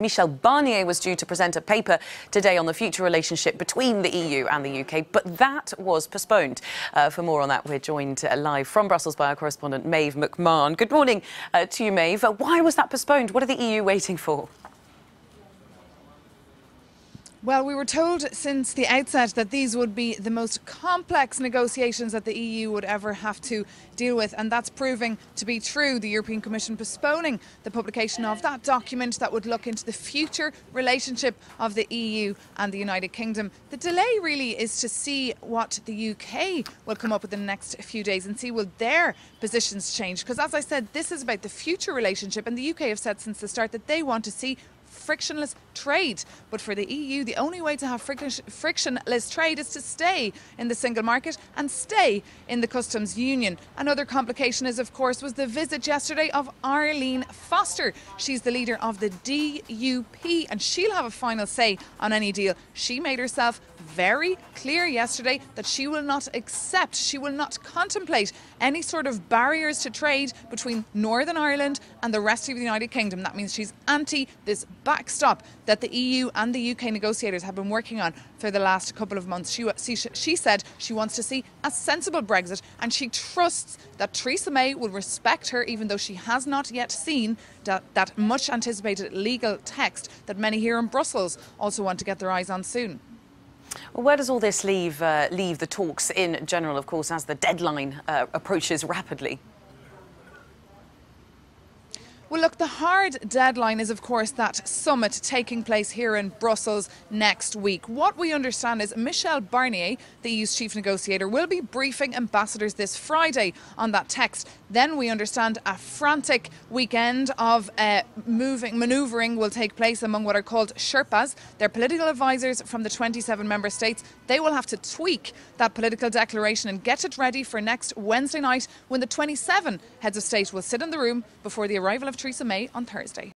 Michel Barnier was due to present a paper today on the future relationship between the EU and the UK, but that was postponed. For more on that, we're joined live from Brussels by our correspondent Maeve McMahon. Good morning to you, Maeve. Why was that postponed? What are the EU waiting for? Well, we were told since the outset that these would be the most complex negotiations that the EU would ever have to deal with, and that's proving to be true. The European Commission postponing the publication of that document that would look into the future relationship of the EU and the United Kingdom. The delay really is to see what the UK will come up with in the next few days and see will their positions change. Because as I said, this is about the future relationship, and the UK have said since the start that they want to see frictionless trade. But for the EU, the only way to have frictionless trade is to stay in the single market and stay in the customs union. Another complication is, of course, was the visit yesterday of Arlene Foster. She's the leader of the DUP, and she'll have a final say on any deal. She made herself very clear yesterday that she will not accept, she will not contemplate any sort of barriers to trade between Northern Ireland and the rest of the United Kingdom. That means she's anti this backstop that the EU and the UK negotiators have been working on for the last couple of months. She said she wants to see a sensible Brexit, and she trusts that Theresa May will respect her, even though she has not yet seen that much anticipated legal text that many here in Brussels also want to get their eyes on soon. Well, where does all this leave the talks in general, of course, as the deadline approaches rapidly? Well, look, the hard deadline is, of course, that summit taking place here in Brussels next week. What we understand is Michel Barnier, the EU's chief negotiator, will be briefing ambassadors this Friday on that text. Then we understand a frantic weekend of manoeuvring will take place among what are called Sherpas. They're political advisors from the 27 member states. They will have to tweak that political declaration and get it ready for next Wednesday night, when the 27 heads of state will sit in the room before the arrival of Theresa May on Thursday.